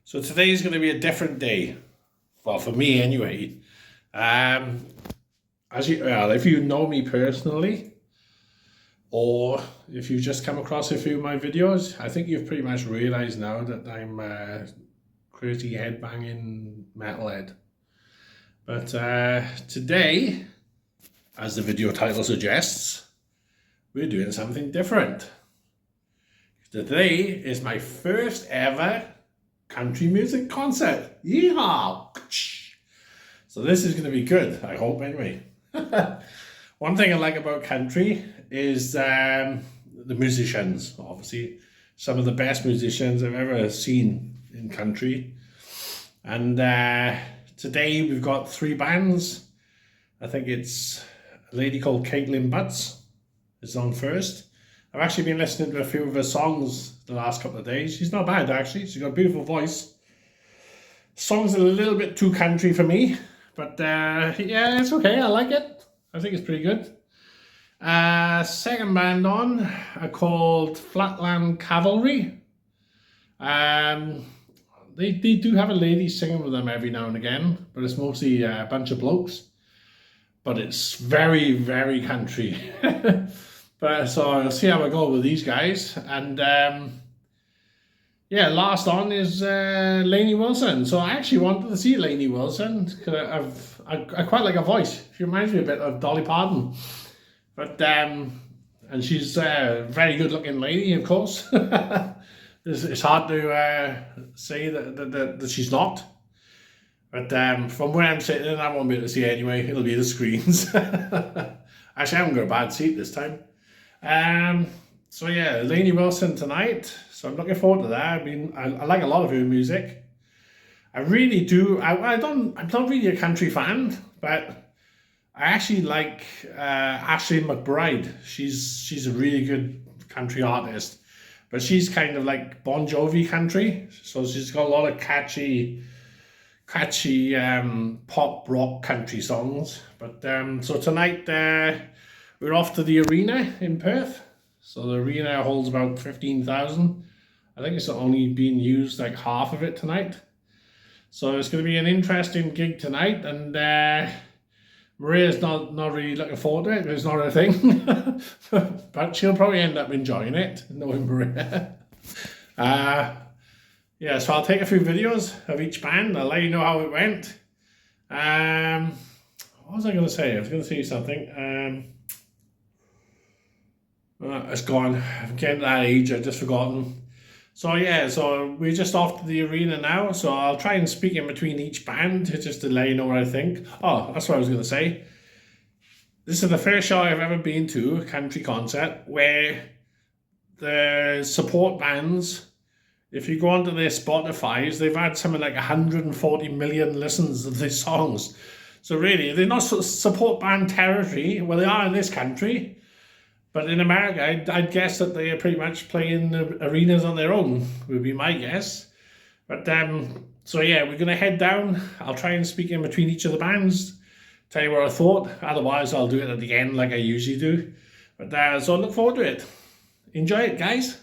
So today is going to be a different day. Well, for me anyway. If you know me personally, or if you've just come across a few of my videos, I think you've pretty much realised now that I'm crazy headbanging metalhead. But today, as the video title suggests, we're doing something different. Today is my first ever country music concert. Yeehaw! So this is going to be good, I hope anyway. One thing I like about country is the musicians, obviously. Some of the best musicians I've ever seen in country. And today we've got 3 bands. I think it's a lady called Kaitlin is on first. I've actually been listening to a few of her songs the last couple of days. She's not bad actually, she's got a beautiful voice. Song's a little bit too country for me, but yeah, it's okay, I like it. I think it's pretty good. Second band on are called Flatland Cavalry. They do have a lady singing with them every now and again, but it's mostly a bunch of blokes. But it's very, very country. But so I'll see how I go with these guys. And yeah, last on is Lainey Wilson. So I actually wanted to see Lainey Wilson because I quite like her voice. She reminds me a bit of Dolly Parton. But and she's a very good looking lady, of course. It's hard to say that she's not. But from where I'm sitting, I won't be able to see her anyway. It'll be the screens. Actually, I haven't got a bad seat this time. So yeah, Lainey Wilson tonight. So I'm looking forward to that. I mean, I like a lot of her music. I really do. I'm not really a country fan, but I actually like Ashley McBride. She's a really good country artist, but she's kind of like Bon Jovi country. So she's got a lot of catchy pop rock country songs. But so tonight we're off to the arena in Perth. So the arena holds about 15,000. I think it's only being used like half of it tonight. So it's going to be an interesting gig tonight, and Maria's not really looking forward to it. It's not her thing, but she'll probably end up enjoying it, knowing Maria. Yeah, so I'll take a few videos of each band. I'll let you know how it went. What was I going to say? I was going to say something. It's gone. I'm getting to that age, I've just forgotten. So yeah, so we're just off to the arena now. So I'll try and speak in between each band just to let you know what I think. Oh, that's what I was going to say. This is the first show I've ever been to, a country concert, where the support bands, if you go onto their Spotify's, they've had something like 140 million listens of their songs. So really, they're not support band territory. Well, they are in this country. But in America, I'd guess that they are pretty much playing the arenas on their own, would be my guess. But so yeah, we're going to head down. I'll try and speak in between each of the bands, tell you what I thought. Otherwise, I'll do it at the end like I usually do. But so I look forward to it. Enjoy it, guys.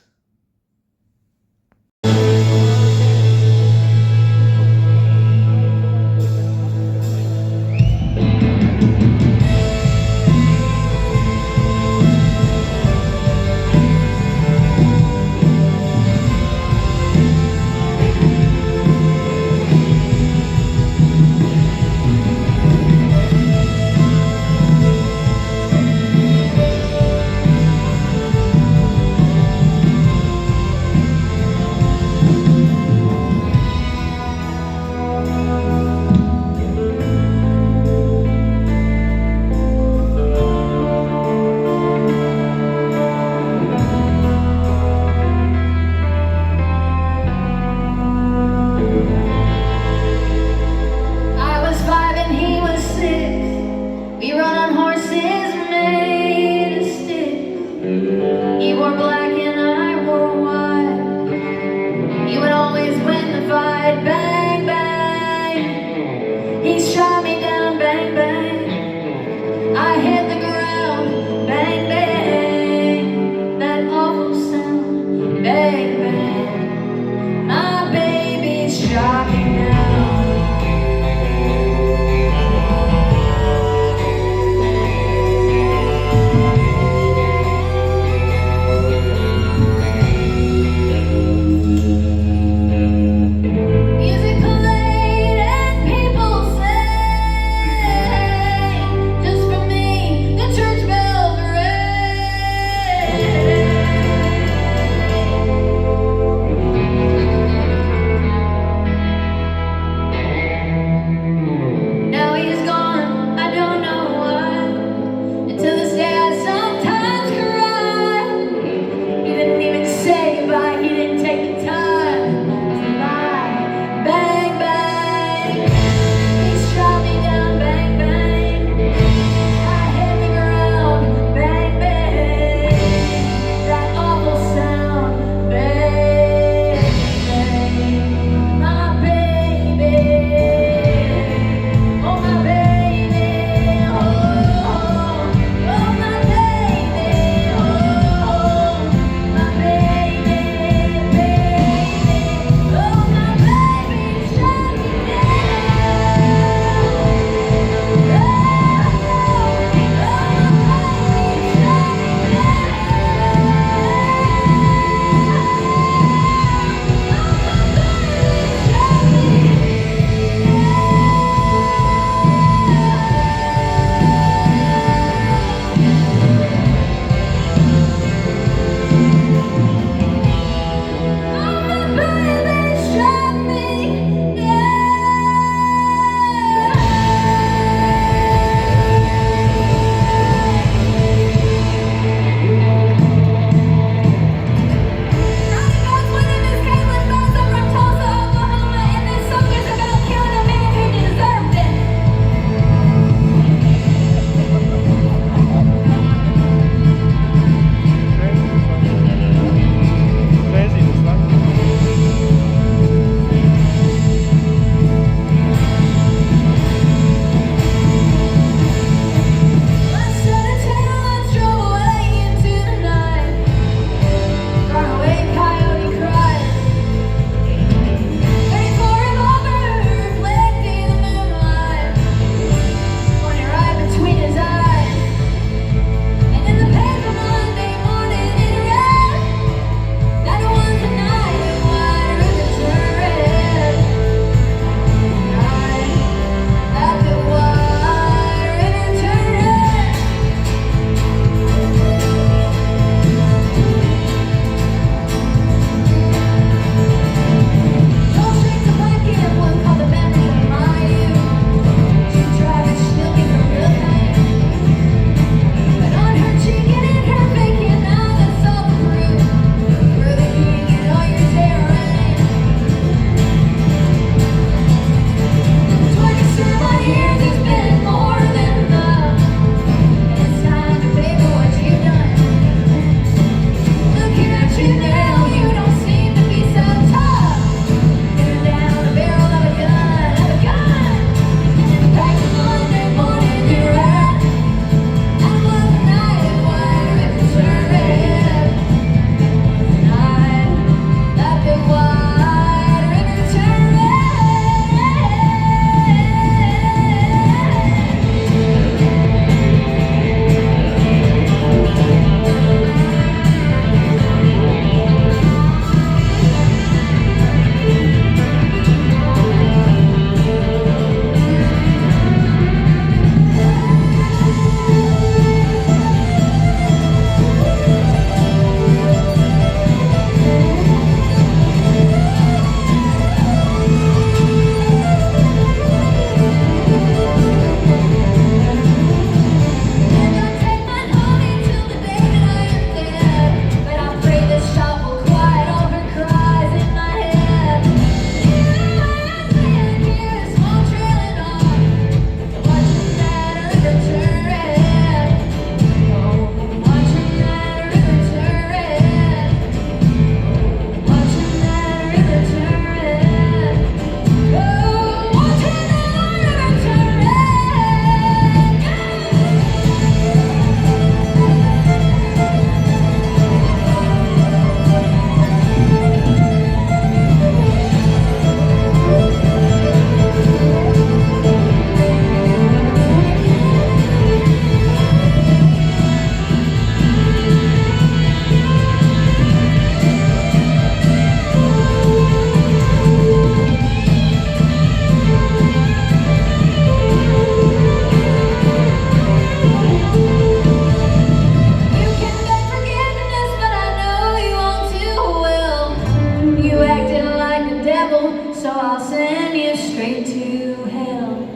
devil, so I'll send you straight to hell.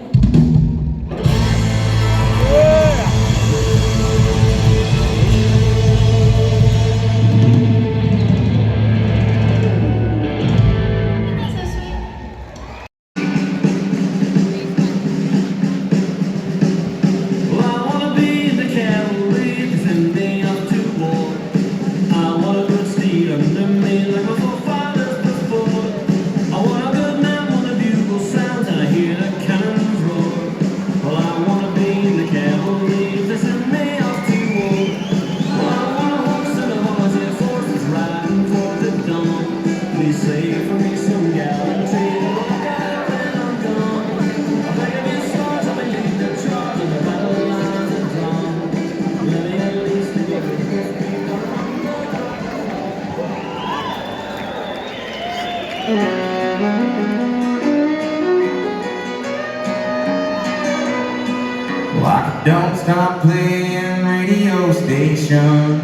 Well, I wanna be in the cavalry, send me off to war. I want a good steed under me like my forefathers before. I want a good man when the bugle sounds and I hear the cannons roar. Well, I wanna be in the cavalry, they send me off to war. Well, I want a horse and a horse and forces riding for the dawn. Please save for me some gallantry, walk out when I'm gone. I beg of you, stars, I believe the charge and the battle lines are drawn. Let me at least give it a Well, I don't stop playing radio station.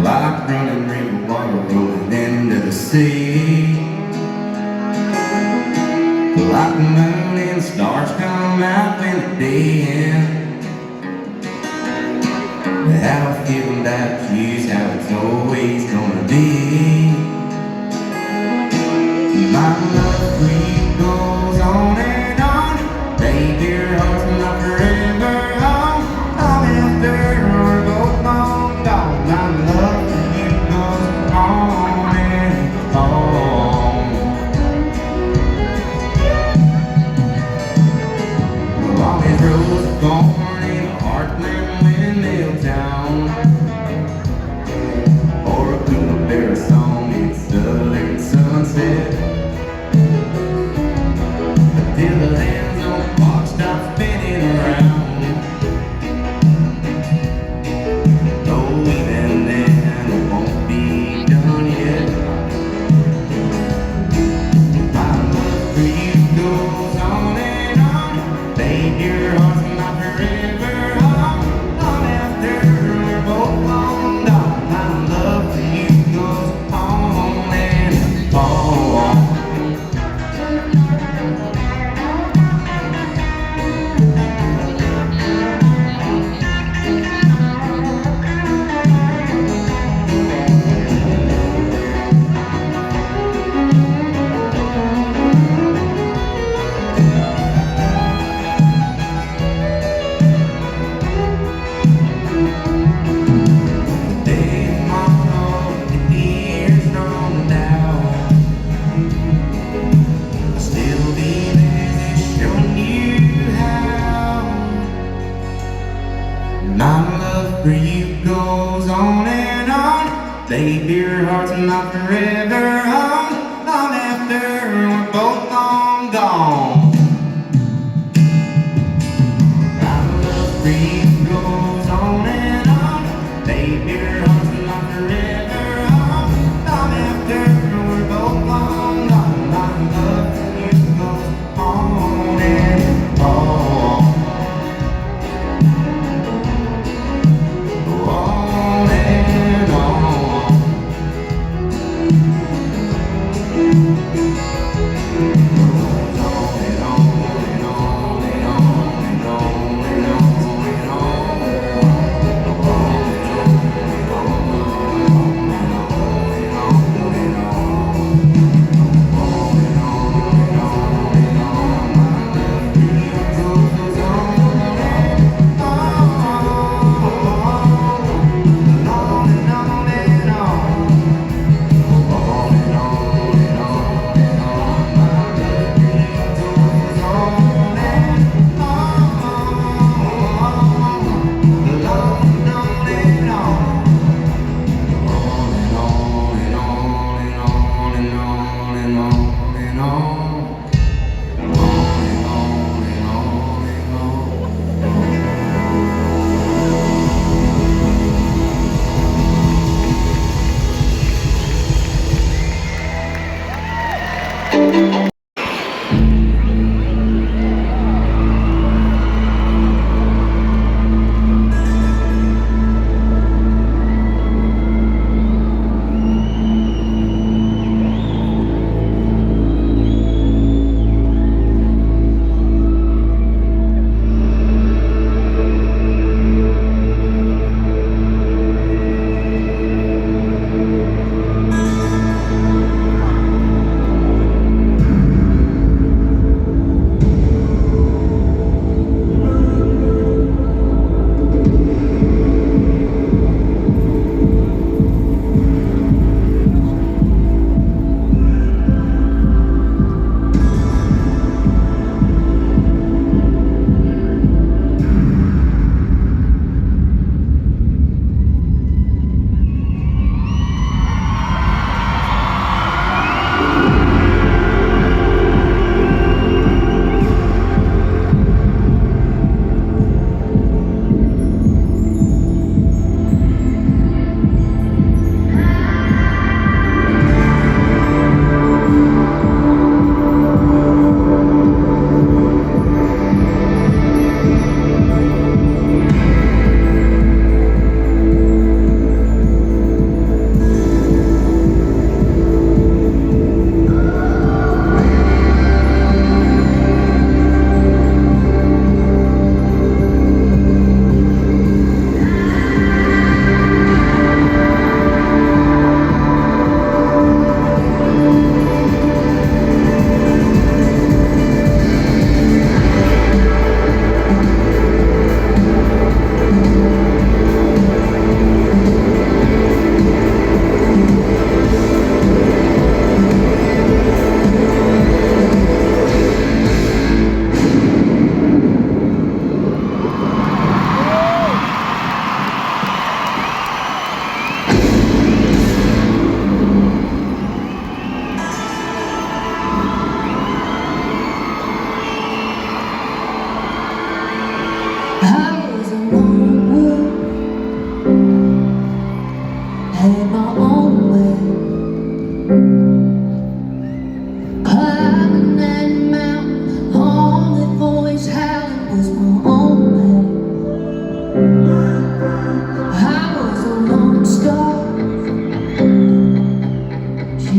Like running river water rolling into the sea. Like the moon and stars come out when the day ends. Have a feeling that here's how it's always gonna be. My love for you goes on and on. Baby, your heart's not forever home. I'm after we're both long gone. My love for you goes on and on. Well, all these roads are born in a heartland windmill town. Or a Kookaburra song in southern sunset. Till the lands on the clock stop spinning around. Oh, even then it won't be done yet. My love for you goes on and on. Babe, your heart's not forever home. Long after we're both long gone. My love for you goes on and on. My love for you goes on and on. Baby, your heart's not forever home. Long after we're both long gone. My love for you goes on and on. Baby, your heart's not forever home. Long after we're both long gone. My love for you goes on and on. On and on.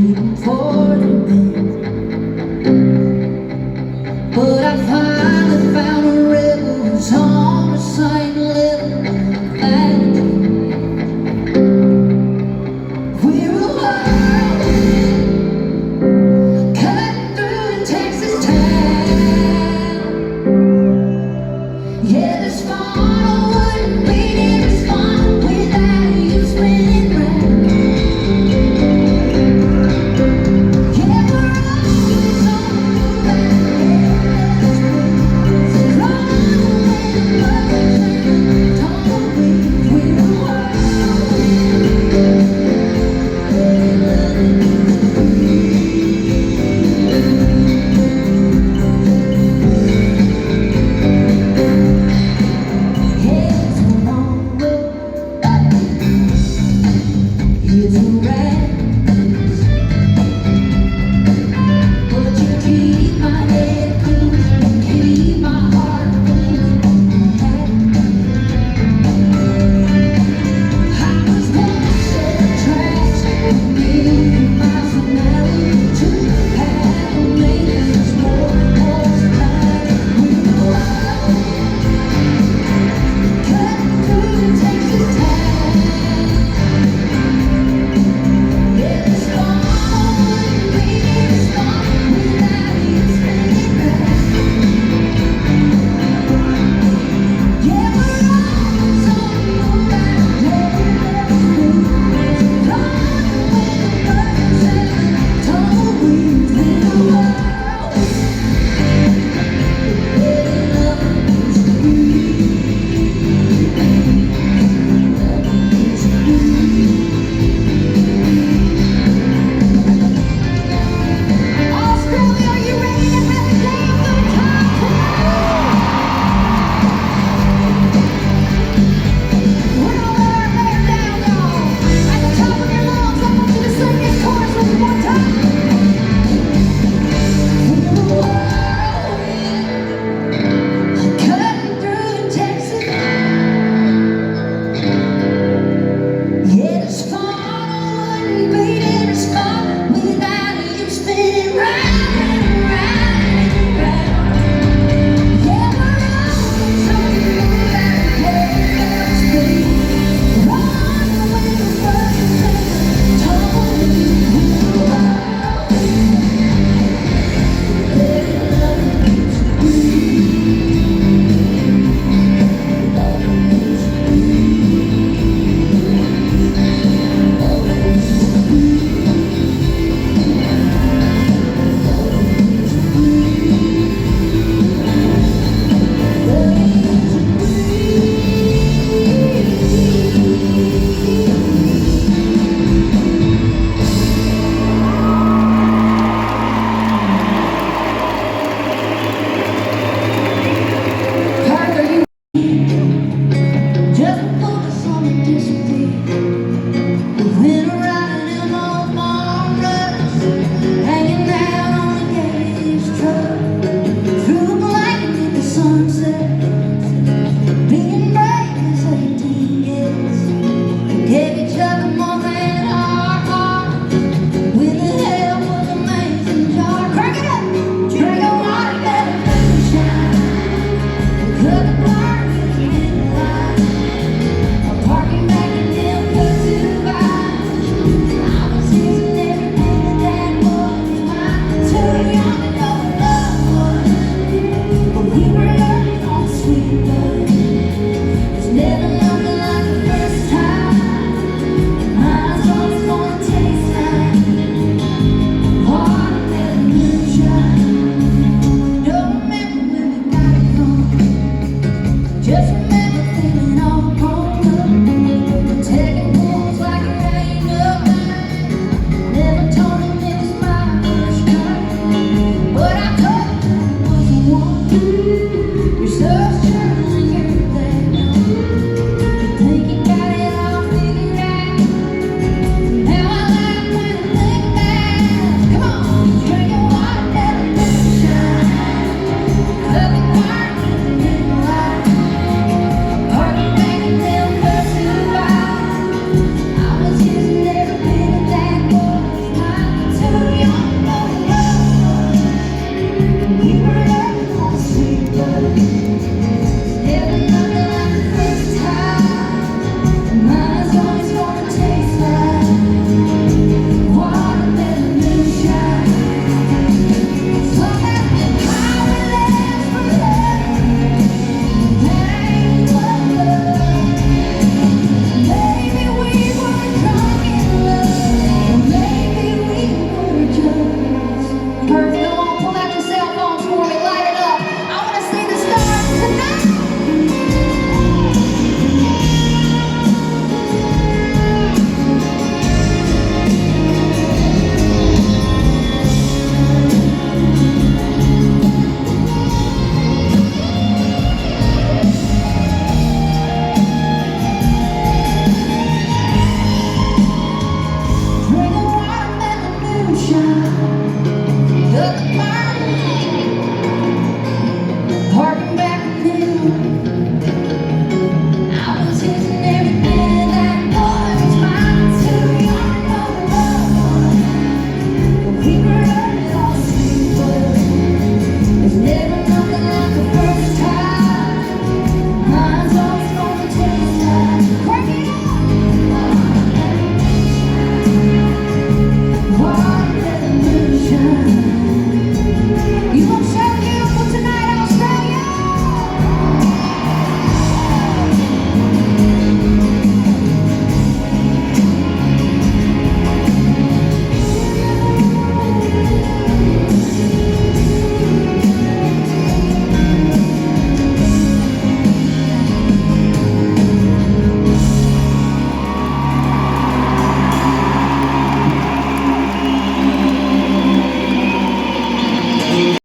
shooting for the moon. But I finally found a rebel who's on the same level as you. We're a world cut through Texas town. Yeah, this fall wouldn't be this fun without you spinning round. Yeah, we're always on the move.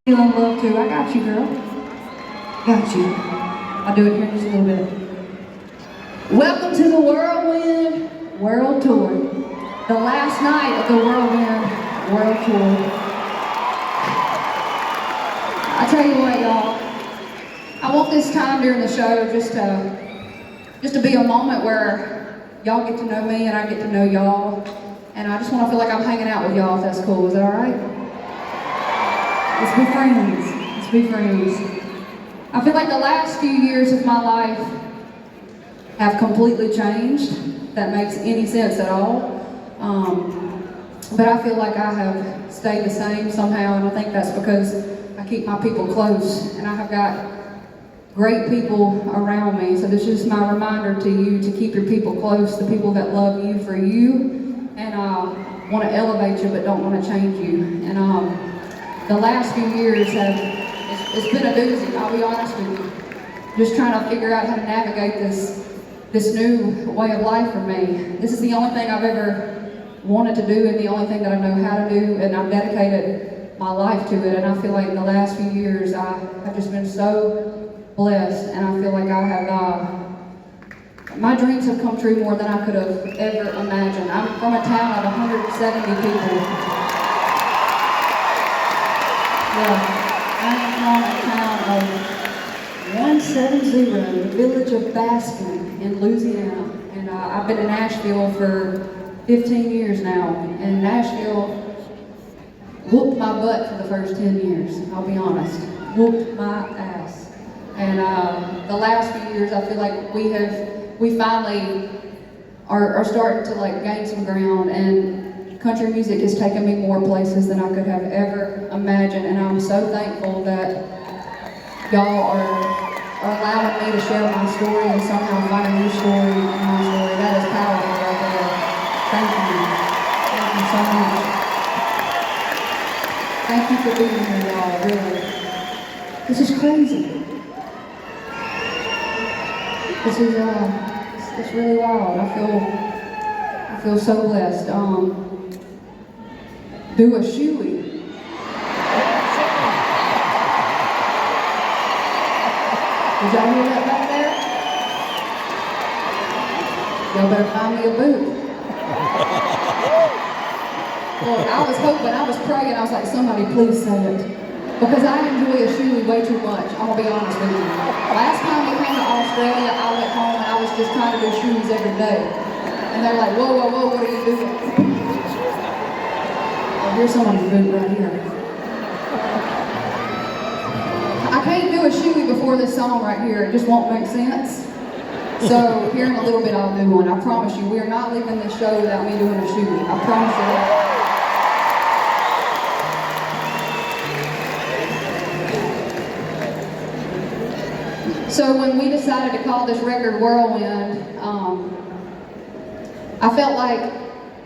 Feeling love too. I got you, girl. Got you. I'll do it here in just a little bit. Welcome to the Whirlwind World Tour. The last night of the Whirlwind World Tour. I tell you what, y'all. I want this time during the show just to be a moment where y'all get to know me and I get to know y'all. And I just want to feel like I'm hanging out with y'all, if that's cool. Is that all right? Let's be friends. Let's be friends. I feel like the last few years of my life have completely changed. If that makes any sense at all. But I feel like I have stayed the same somehow, and I think that's because I keep my people close, and I have got great people around me. So this is my reminder to you to keep your people close, the people that love you for you, and want to elevate you but don't want to change you. And the last few years it's been a doozy, I'll be honest with you. Just trying to figure out how to navigate this new way of life for me. This is the only thing I've ever wanted to do and the only thing that I know how to do, and I've dedicated my life to it. And I feel like in the last few years I've just been so blessed, and I feel like I have my dreams have come true more than I could have ever imagined. I'm from a town of 170 people. Yeah, I'm from a town of 170, the village of Baskin in Louisiana. And I've been in Nashville for 15 years now. And Nashville whooped my butt for the first 10 years, I'll be honest. Whooped my ass. And the last few years, I feel like we finally are starting to like gain some ground, and country music has taken me more places than I could have ever imagined. And I'm so thankful that y'all are allowing me to share my story and somehow find a new story in my story. That is powerful right there. Thank you. Thank you so much. Thank you for being here, y'all, really. This is crazy. This is it's really wild. I feel so blessed. Do a shoey. Did y'all hear that back there? Y'all better find me a boot. Well, I was hoping, I was praying, I was like, somebody please say it. Because I enjoy a shoey way too much, I'm gonna be honest with you. Last time we came to Australia, I went home and I was just trying to do shoeys every day. And they're like, whoa, whoa, whoa, what are you doing? Oh, here's somebody's boot right here. I can't do a shoey before this song right here, it just won't make sense. So here in a little bit I'll do one, I promise you. We are not leaving this show without me doing a shoey, I promise you that. So when we decided to call this record Whirlwind, I felt like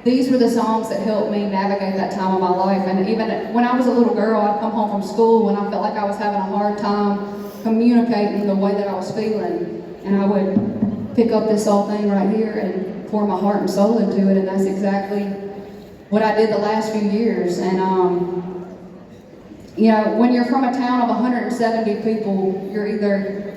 these were the songs that helped me navigate that time of my life. And even when I was a little girl, I'd come home from school and I felt like I was having a hard time communicating the way that I was feeling. And I would pick up this old thing right here and pour my heart and soul into it, and that's exactly what I did the last few years. And you know, when you're from a town of 170 people, you're either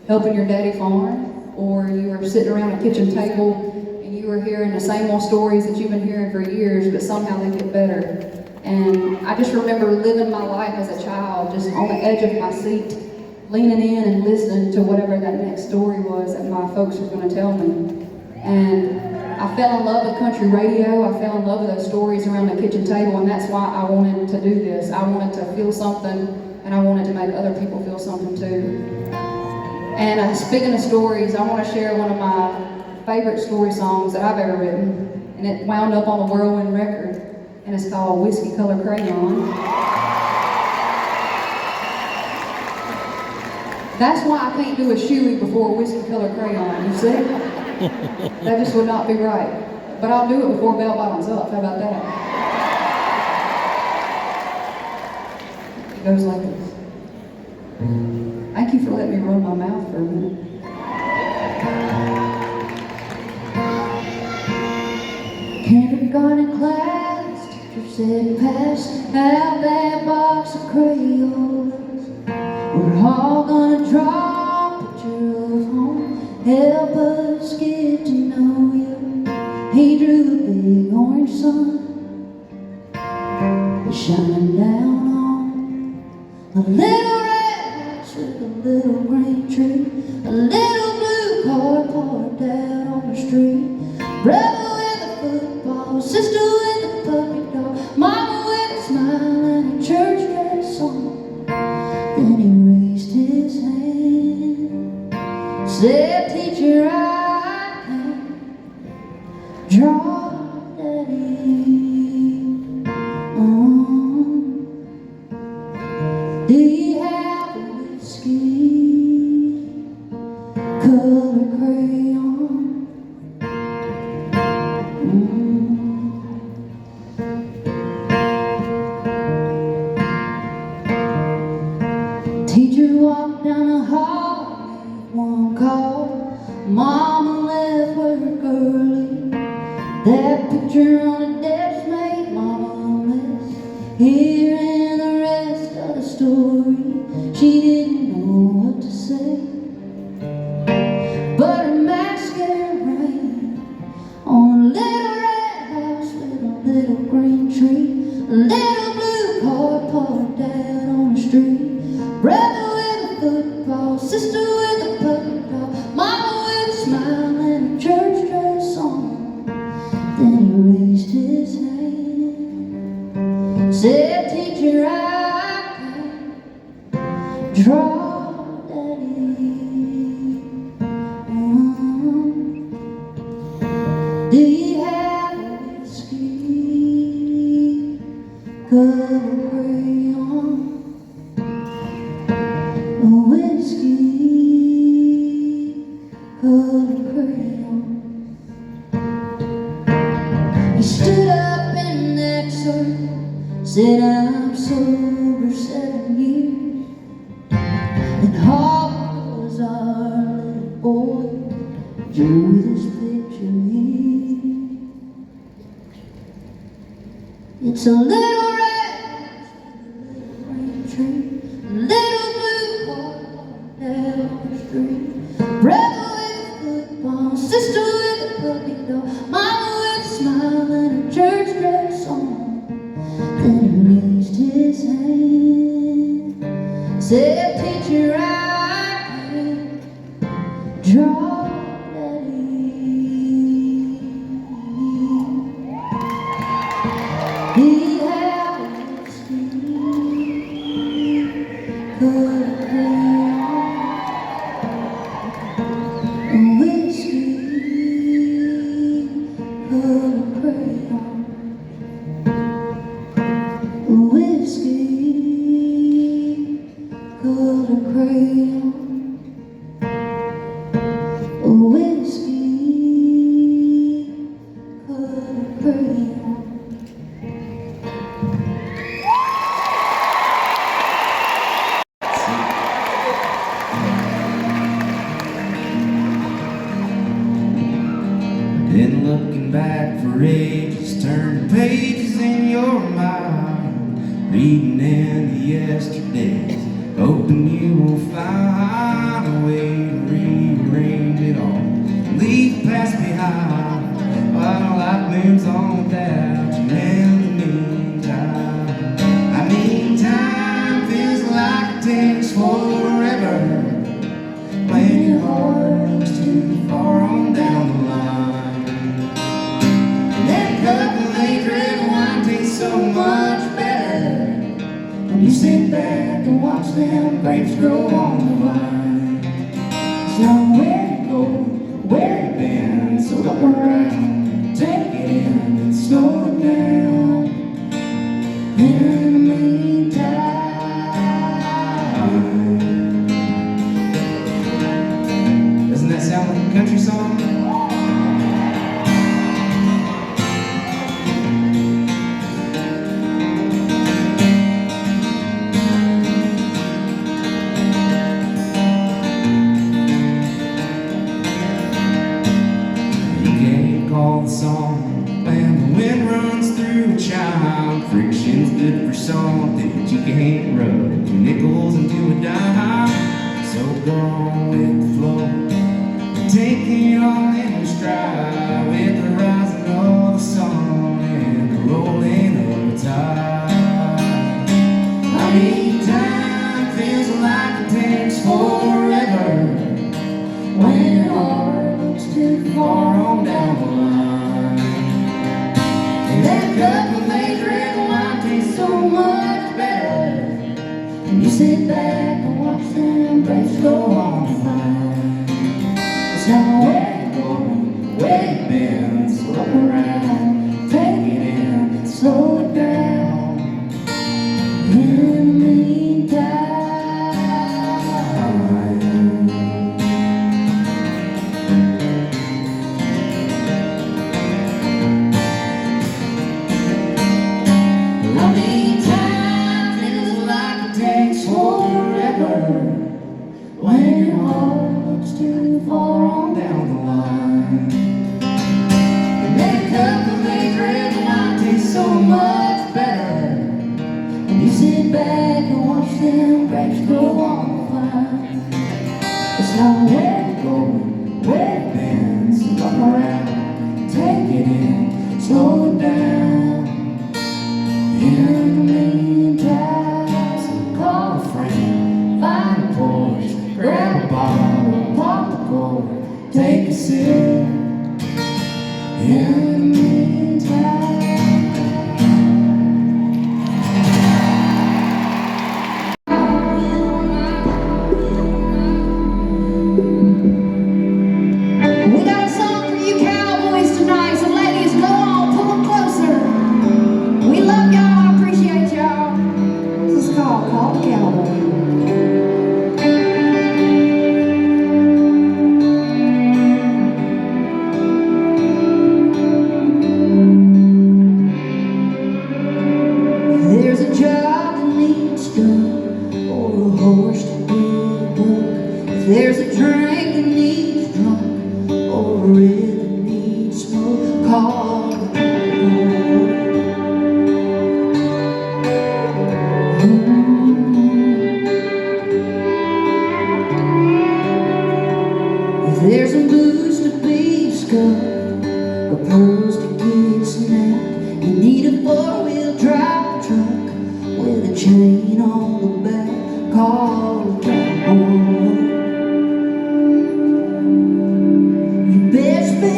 helping your daddy farm, or you are sitting around a kitchen table and you are hearing the same old stories that you've been hearing for years, but somehow they get better. And I just remember living my life as a child, just on the edge of my seat, leaning in and listening to whatever that next story was that my folks were going to tell me. And I fell in love with country radio, I fell in love with those stories around the kitchen table, and that's why I wanted to do this. I wanted to feel something, and I wanted to make other people feel something too. And speaking of stories, I want to share one of my favorite story songs that I've ever written. And it wound up on the Whirlwind record. And it's called Whiskey Color Crayon. That's why I can't do a shoey before Whiskey Color Crayon, you see? That just would not be right. But I'll do it before Bell Bottoms Up, how about that? It goes like this. Thank you for letting me run my mouth for a minute. Kindergarten class, teacher said pass out that box of crayons. We're all gonna draw a picture of home. Help us get to know you. He drew a big orange sun shining down on a little red house with a little green tree, a little blue car parked out on the street. Brother with a football, sister with a puppy dog, mama with a smile and a church dress on. Then he raised his hand, said, "Teacher, I can't draw Daddy." Do you have a whiskey colored crayon? Teacher walked down the hall, made one call. Mama left work early. That picture on the desk made Mama miss hearing the rest of the story. She didn't know what to say, but her mascara rained on a little red house with a little green tree, a little blue car parked out on the street. Brother with a football, sister with a puppy dog, mama with a smile and a church dress on. Then he raised his hand, said, "Teacher, I can't draw Daddy." Do you have a whiskey colored crayon? A whiskey colored crayon. He stood up in that circle, said, "I'm sober 7 years, and Hawk was our little boy, drew this picture here. It's a little red house with a little green tree, a little blue car down the street. Brother with a football, sister with a puppy dog, mama with a smile and a church dress on." Then he raised his hand, said, "Teacher, I can't draw Daddy." Do you have a whiskey colored crayon? A whiskey colored crayon. A whiskey colored crayon. A whiskey colored crayon. Been looking back for ages, turning pages in your mind, reading into yesterdays, hoping you will find a way to rearrange it all, leave the past behind, while life moves on without you in the meantime. I mean, time feels like it takes forever when your heart looks too far on down the line. That cup of late red wine tastes so much better when you sit back and watch them grapes grow on the vine. So where you go, where you been, so look around, take it in and slow it down. In the meantime, doesn't that sound like a country song? Call the song when the wind runs through a child. good for something that you can't rub 2 nickels into a dime. So go with the flow and take it all in stride with the rising of the sun and the rolling of the tide. I mean, time feels like it takes forever when your heart looks too far on down the line. And that cup of made red wine tastes so much better when you sit back and watch them grapes go on fire. It's not where you're going, where you've been, so look around, take it in, slow it down. In the meantime, time feels like it takes forever when your heart looks too far on down the line. And that cup of made red wine tastes so much better when you sit back and watch them grapes grow on fire. It's not where you're going, where you've been, so look around, take it in, slow it down. In the meantime, so call a friend, find a Porsche, grab a bottle, pop the cork, take a sip. In the meantime. We got a song for you cowboys tonight, so ladies, go on, pull them closer. We love y'all, I appreciate y'all. This is called the Cowboy. There's a job that needs done, or a horse to be broke. If there's a drink that needs drunk, or a rib that needs smoke, call the cowboy. If there's a booze to be scuffed, or pearls to get snapped, you need a four-wheel drive truck with a chain on the back, call the cowboy. You best be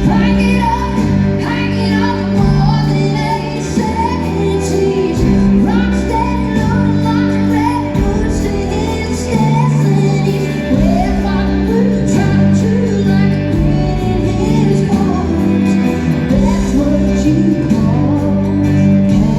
hanging up more than 8 seconds each. Rock steady loaded like redwoods to his destiny. Where my boots drop true like a grin in his bones. That's what you call a cowboy.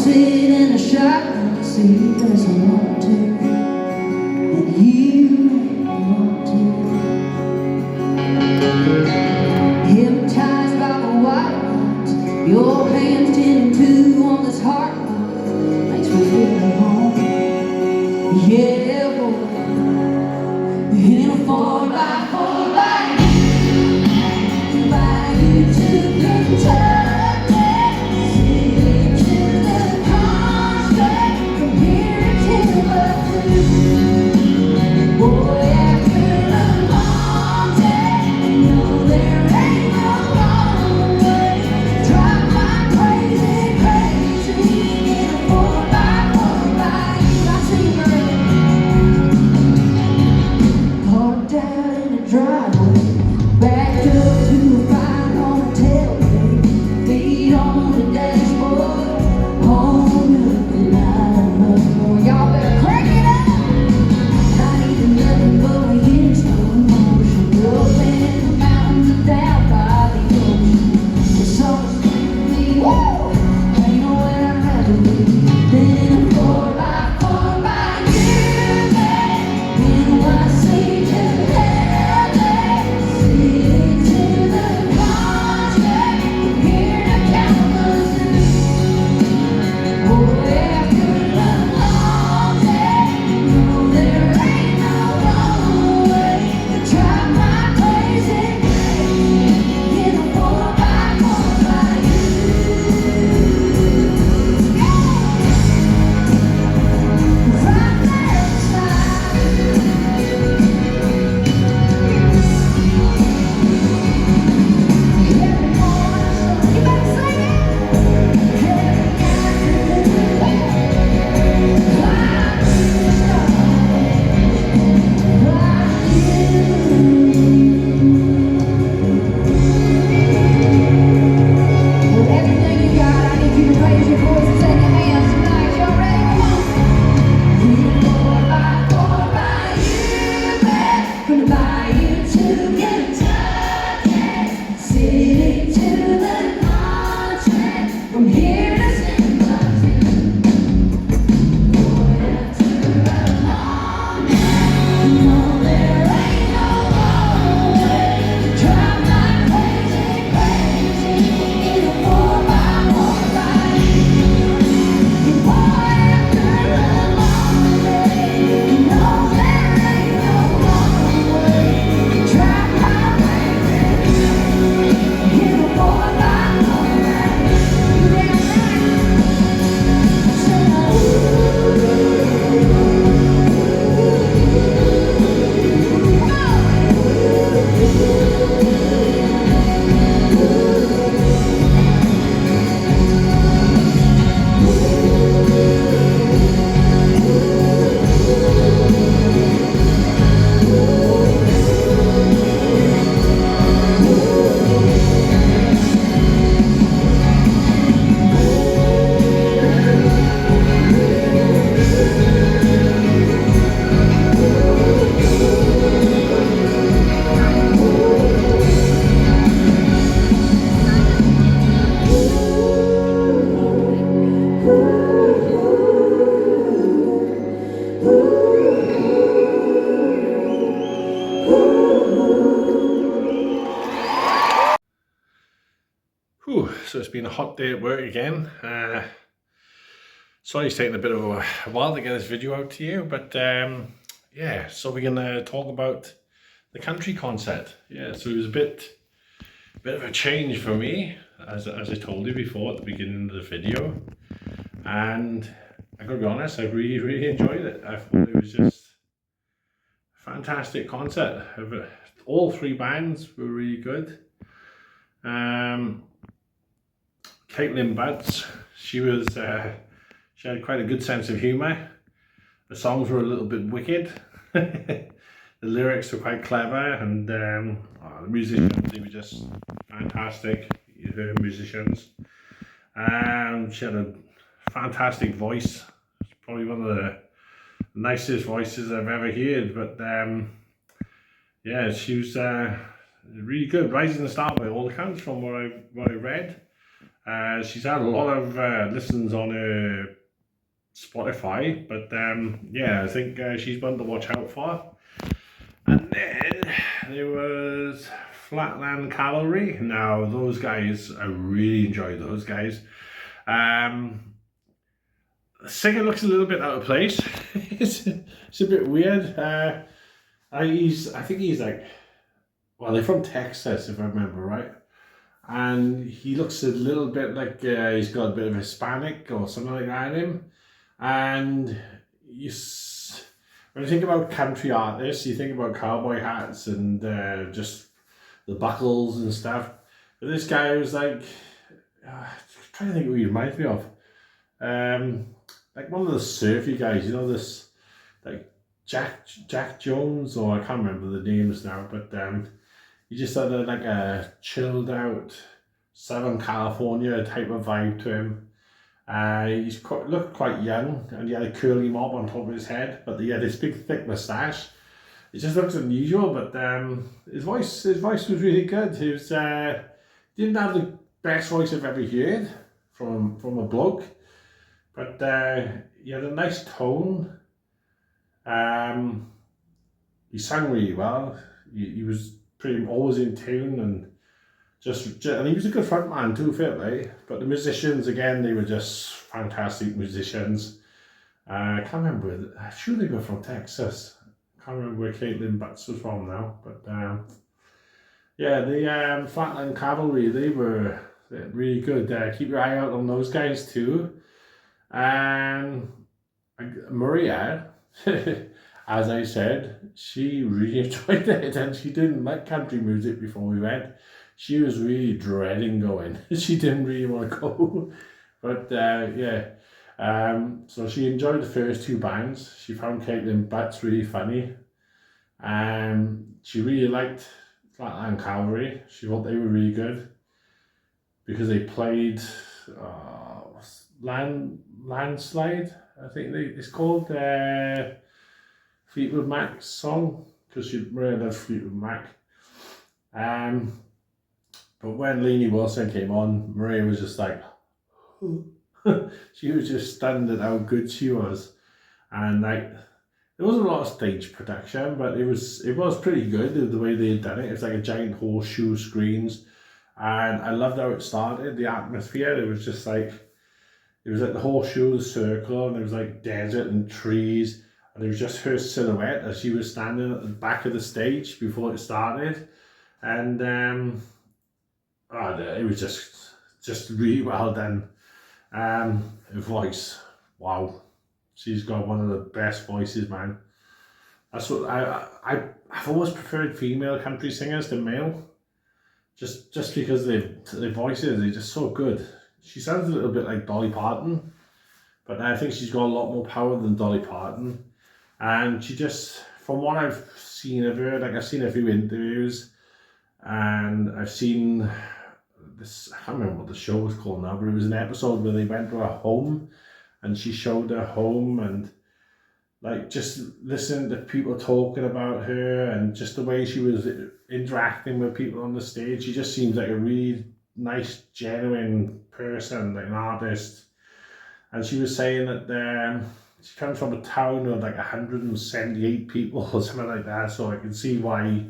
sit in a shotgun seat as I want to, and you make me want to. Hypnotized by the white light, your hands 10 and 2 on this heart makes me feel at home. Yeah, boy, in a 4x4 by you to Kentucky, city to the country, from here to Timbuktu. Boy, after the long day, you know there ain't no wrong way. Drive my crazy, crazy in a 4x4 by you. I see her parked out in the driveway, backed up to a fine home tailgate, feet on the dashboard, home up and out of love. Boy, y'all better crank it up. Not even nothing but a hit slow motion, up in the mountains and down by the ocean. The summer's bringing me, woo! Ain't nowhere I'd rather be than in a 4x4 by you, babe. NYC to LA, city to the country, from here to Kalamazoo. Boy, after the long day, you know there ain't no wrong way to drive my crazy in a 4x4 by you. Right there beside you. Every morning, you better sing it. Every afternoon, climb to the stars, like you. With everything you got, I need you to raise your voices and your hands tonight. Y'all ready? Come on. 4x4 by you, babe. From the bayou to Kentucky, city to the country, from here to Timbuktu. Boy, after a long day, you know there ain't no wrong way to drive my crazy, crazy in a 4x4 by you. And boy, after a long day, you know there ain't no wrong way to drive my crazy in a 4x4 by you. You damn right. Say, Whew, so it's been a hot day at work again. Sorry it's taken a bit of a while to get this video out to you, but yeah, so we're gonna talk about the country concert. Yeah, so it was a bit of a change for me, as I told you before at the beginning of the video, and I gotta be honest, I really enjoyed it. I thought it was just a fantastic concert. All three bands were really good. Kaitlin, she had quite a good sense of humour. The songs were a little bit wicked. The lyrics were quite clever, and the musicians, they were just fantastic musicians. She had a fantastic voice. It's probably one of the nicest voices I've ever heard, but yeah, she was really good. Rising Star by all accounts from what I read. She's had a lot of listens on her Spotify, but yeah, I think she's one to watch out for. And then there was Flatland Cavalry. Now those guys, I really enjoyed those guys. The singer looks a little bit out of place. it's a bit weird. I think he's like, well, they're from Texas if I remember right, and he looks a little bit like he's got a bit of Hispanic or something like that in him. And when you think about country artists, you think about cowboy hats and just the buckles and stuff. But this guy was like, I'm trying to think what he reminds me of. Like one of the surfy guys, you know, this like Jack Jones, or I can't remember the names now, but he just had like a chilled out Southern California type of vibe to him. Looked quite young, and he had a curly mob on top of his head, but he had this big thick moustache. It just looks unusual, but his voice was really good. He was didn't have the best voice I've ever heard from a bloke, but he had a nice tone. He sang really well. He was pretty always in tune, and and he was a good front man too, fair play. But the musicians, again, they were just fantastic musicians. I can't remember, I'm sure they were from Texas. I can't remember where Kaitlin was from now. But yeah, the Flatland Cavalry, they were really good. Keep your eye out on those guys too. Maria, as I said, she really enjoyed it, and she didn't like country music before we went. She was really dreading going. She didn't really want to go. But yeah, so she enjoyed the first two bands. She found Kaitlin Butts really funny. She really liked Flatland Cavalry. She thought they were really good because they played Landslide, I think it's called, Fleetwood Mac's song, because she really loves Fleetwood Mac. But when Lainey Wilson came on, Maria was just like, she was just stunned at how good she was. And like, there wasn't a lot of stage production, but it was pretty good the way they had done it. It's like a giant horseshoe screens, and I loved how it started. The atmosphere, it was just like, it was like the horseshoe, the circle, and there was like desert and trees, and it was just her silhouette as she was standing at the back of the stage before it started. And it was just really well done. Her voice, wow, she's got one of the best voices, man. That's what I've always preferred female country singers to male, just because their voices are just so good. She sounds a little bit like Dolly Parton, but I think she's got a lot more power than Dolly Parton. And she just, from what I've seen of her, like I've seen a few interviews, and I've seen this, I can't remember what the show was called now, but it was an episode where they went to her home and she showed her home, and like just listening to people talking about her and just the way she was interacting with people on the stage, she just seems like a really nice, genuine person, like an artist. And she was saying that she comes from a town of like 178 people or something like that, so I can see why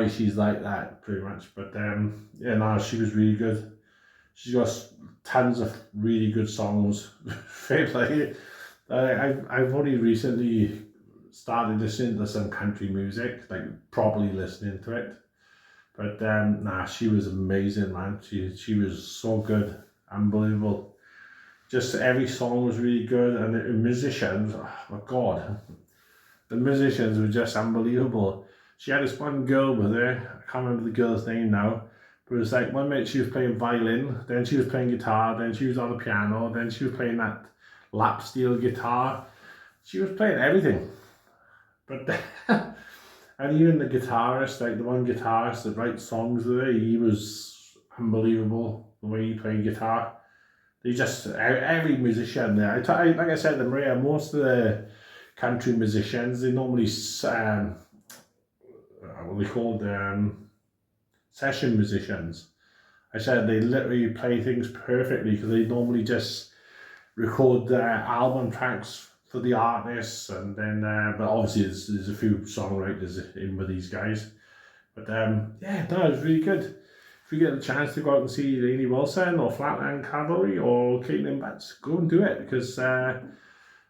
she's like that, pretty much. But yeah, no, she was really good. She's got tons of really good songs. Fair play. I've only recently started listening to some country music, like properly listening to it. But nah, she was amazing, man. She was so good, unbelievable. Just every song was really good, and the musicians, oh my god, the musicians were just unbelievable. She had this one girl with her, I can't remember the girl's name now, but it was like one minute she was playing violin, then she was playing guitar, then she was on the piano, then she was playing that lap steel guitar. She was playing everything. But and even the guitarist, like the one guitarist that writes songs with her, he was unbelievable the way he played guitar. They just, every musician there, like I said to Maria, most of the country musicians, they normally what they called session musicians, I said they literally play things perfectly because they normally just record album tracks for the artists, and then but obviously there's a few songwriters in with these guys. But yeah, no, it was really good. If you get the chance to go out and see Lainey Wilson or Flatland Cavalry or Kaitlin, go and do it, because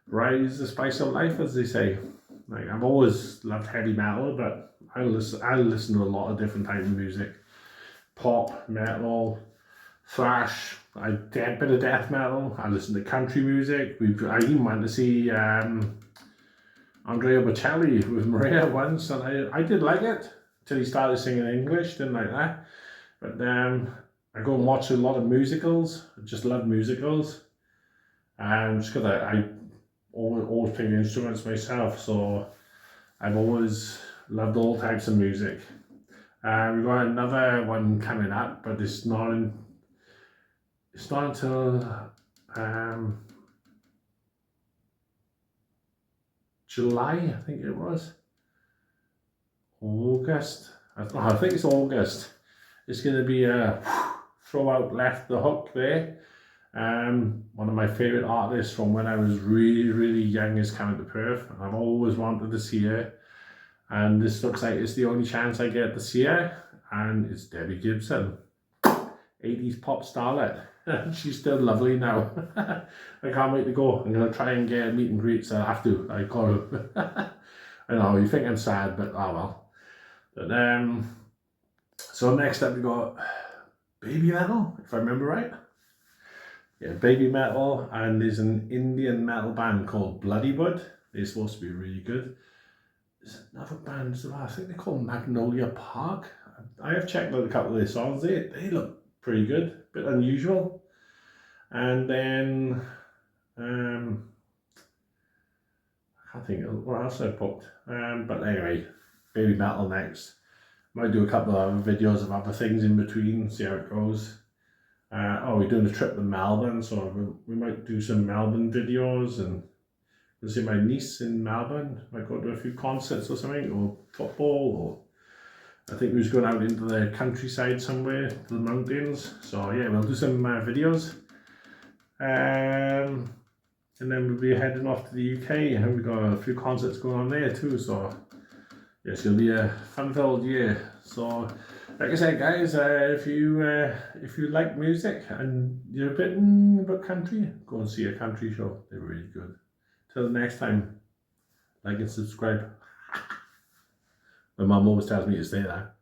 variety is the spice of life, as they say. Like, I've always loved heavy metal, but I listen to a lot of different types of music. Pop, metal, thrash, I did a bit of death metal. I listen to country music. I even went to see Andrea Bocelli with Maria once, and I did like it until he started singing English. Didn't like that. But I go and watch a lot of musicals. I just love musicals. Just because I always play the instruments myself, so I've always loved all types of music. We've got another one coming up, but it's not until July, I think it was. August. I think it's August. It's going to be a throw out left the hook there. One of my favourite artists from when I was really young is coming to Perth, and I've always wanted to see her, and this looks like it's the only chance I get to see her, and it's Debbie Gibson, 80s pop starlet. She's still lovely now. I can't wait to go. I'm going to try and get a meet and greet, so I have to. I got to. I know, you think I'm sad, but oh well. But so next up we got Baby Metal, if I remember right. Yeah, Baby Metal, and there's an Indian metal band called Bloodywood. They're supposed to be really good. There's another band as well, I think they're called Magnolia Park. I have checked out a couple of their songs. They look pretty good, a bit unusual. And then I can't think of what else I've booked. But anyway, Baby Metal next. Might do a couple of other videos of other things in between, see how it goes. We're doing a trip to Melbourne, so we might do some Melbourne videos, and we'll see my niece in Melbourne. Might go to a few concerts or something, or football, or I think we was going out into the countryside somewhere, to the mountains. So yeah, we'll do some videos. And then we'll be heading off to the UK, and we've got a few concerts going on there too, so yeah, it's going to be a fun-filled year. So like I said, guys, if you like music and you're a bit about country, go and see a country show. They're really good. Till next time, like and subscribe. My mum always tells me to say that.